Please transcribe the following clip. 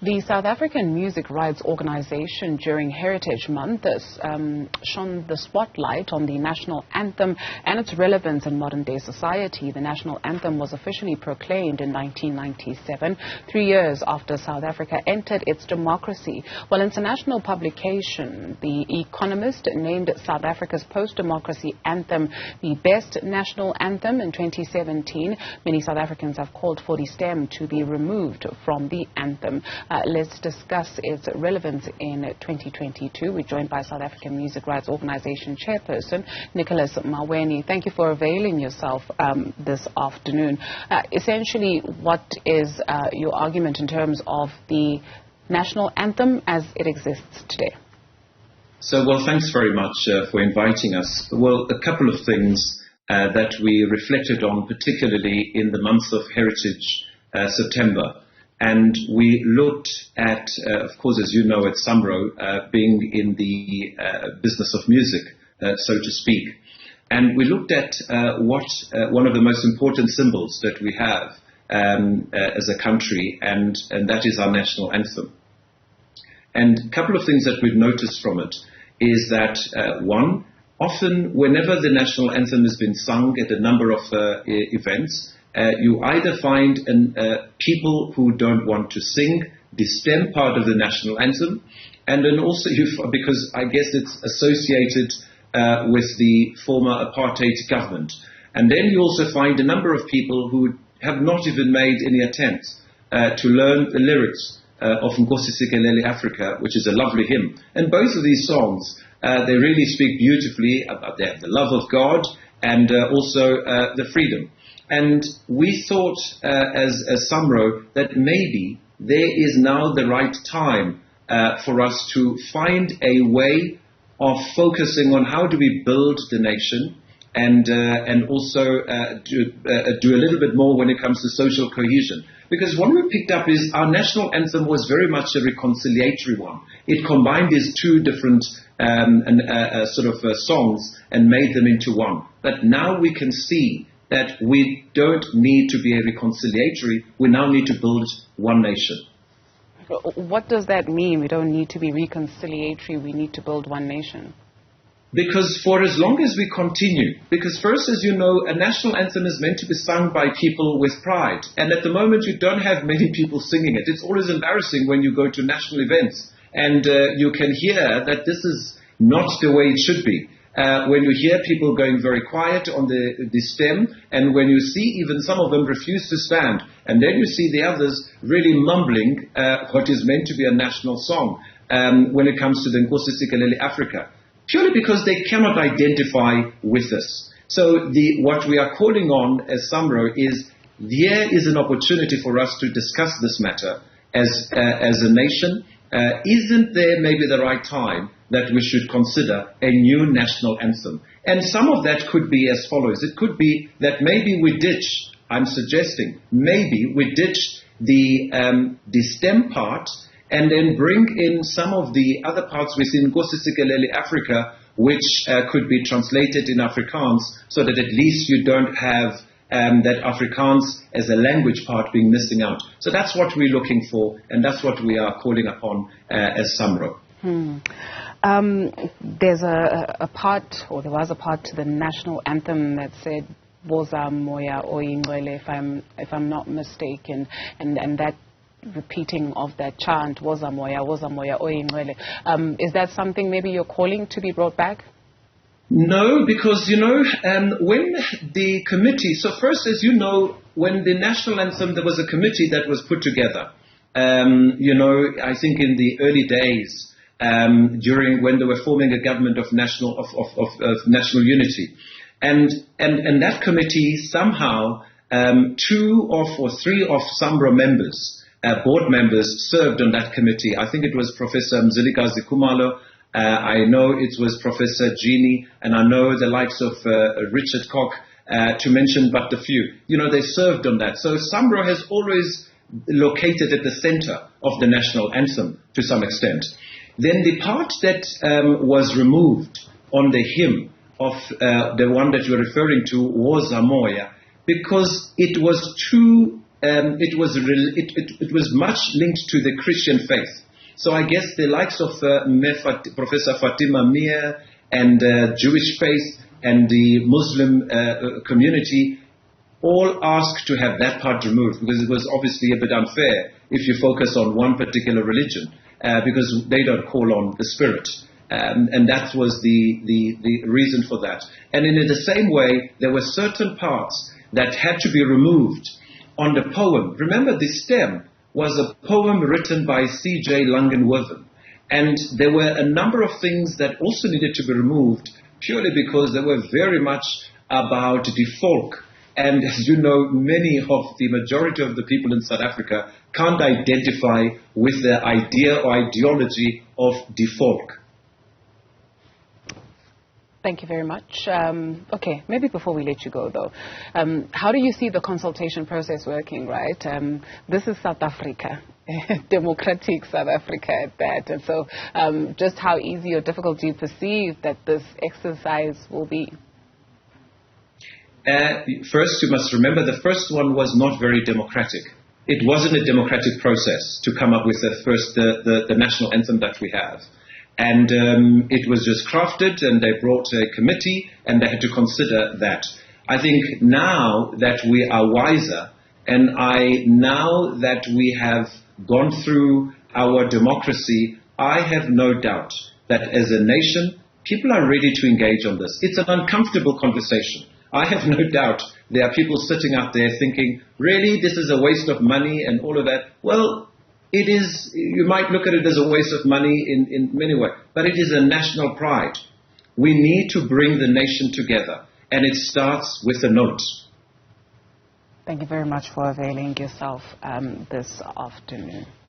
The South African Music Rights Organization during Heritage Month shone the spotlight on the National Anthem and its relevance in modern-day society. The National Anthem was officially proclaimed in 1997, 3 years after South Africa entered its democracy. Well, international publication, The Economist, named South Africa's post-democracy anthem the best national anthem in 2017. Many South Africans have called for the stem to be removed from the anthem. Let's discuss its relevance in 2022. We're joined by South African Music Rights Organization chairperson Nicholas Maweni. Thank you for availing yourself this afternoon. Essentially, what is your argument in terms of the national anthem as it exists today? So, well, thanks very much for inviting us. Well, a couple of things that we reflected on, particularly in the month of Heritage September. And we looked at, of course, as you know, at SAMRO, being in the business of music, so to speak. And we looked at what one of the most important symbols that we have as a country, and that is our national anthem. And a couple of things that we've noticed from it is that, one, often whenever the national anthem has been sung at a number of events, you either find people who don't want to sing the stem part of the national anthem, and then also because I guess it's associated with the former apartheid government. And then you also find a number of people who have not even made any attempts to learn the lyrics of Nkosi Sikelel' Afrika, which is a lovely hymn. And both of these songs, they really speak beautifully about the love of God and also the freedom. And we thought as SAMRO that maybe there is now the right time for us to find a way of focusing on how do we build the nation and also do a little bit more when it comes to social cohesion. Because what we picked up is our national anthem was very much a reconciliatory one. It combined these two different songs and made them into one. But now we can see that we don't need to be a reconciliatory, we now need to build one nation. What does that mean? We don't need to be reconciliatory, we need to build one nation? Because for as long as we continue, because first, as you know, a national anthem is meant to be sung by people with pride. And at the moment, you don't have many people singing it. It's always embarrassing when you go to national events and you can hear that this is not the way it should be. When you hear people going very quiet on the stem, and when you see even some of them refuse to stand, and then you see the others really mumbling what is meant to be a national song when it comes to the Nkosi Sikelel' Afrika, purely because they cannot identify with this. So what we are calling on as SAMRO is there is an opportunity for us to discuss this matter as a nation. Isn't there maybe the right time that we should consider a new national anthem? And some of that could be as follows. It could be that maybe we ditch, I'm suggesting, maybe we ditch the stem part and then bring in some of the other parts within Nkosi Sikelel' Afrika, which could be translated in Afrikaans, so that at least you don't have that Afrikaans as a language part being missing out. So that's what we're looking for, and that's what we are calling upon as SAMRO. There's a part, or there was a part to the national anthem that said "Woza moya oyingcwele," if I'm not mistaken, and that repeating of that chant "Woza moya oyingcwele." Is that something maybe you're calling to be brought back? No, because, when the committee, so first, as you know, when the national anthem, there was a committee that was put together, I think in the early days, during when they were forming a government of national unity. And that committee, somehow, 2 or 3 of SAMRO members, board members, served on that committee. I think it was Professor Mzilikazi Khumalo, I know it was Professor Jeannie, and I know the likes of Richard Koch, to mention but a few. They served on that. So SAMRO has always located at the center of the national anthem to some extent. Then the part that was removed on the hymn of the one that you're referring to was Woza moya, because it was too it was much linked to the Christian faith. So I guess the likes of Professor Fatima Mir and Jewish faith and the Muslim community all asked to have that part removed, because it was obviously a bit unfair if you focus on one particular religion, because they don't call on the Spirit. And that was the reason for that. And in the same way, there were certain parts that had to be removed on the poem. Remember, the stem was a poem written by C.J. Langenwerven. And there were a number of things that also needed to be removed, purely because they were very much about the folk. And as you know, the majority of the people in South Africa can't identify with the idea or ideology of the folk. Thank you very much. Okay, maybe before we let you go, though, how do you see the consultation process working, right? This is South Africa, democratic South Africa at that. And so just how easy or difficult do you perceive that this exercise will be? First, you must remember the first one was not very democratic. It wasn't a democratic process to come up with the national anthem that we have. And it was just crafted, and they brought a committee, and they had to consider that. I think now that we are wiser, and now that we have gone through our democracy, I have no doubt that as a nation, people are ready to engage on this. It's an uncomfortable conversation. I have no doubt there are people sitting out there thinking, really, this is a waste of money and all of that. Well, it is. You might look at it as a waste of money in many ways, but it is a national pride. We need to bring the nation together, and it starts with a note. Thank you very much for availing yourself this afternoon.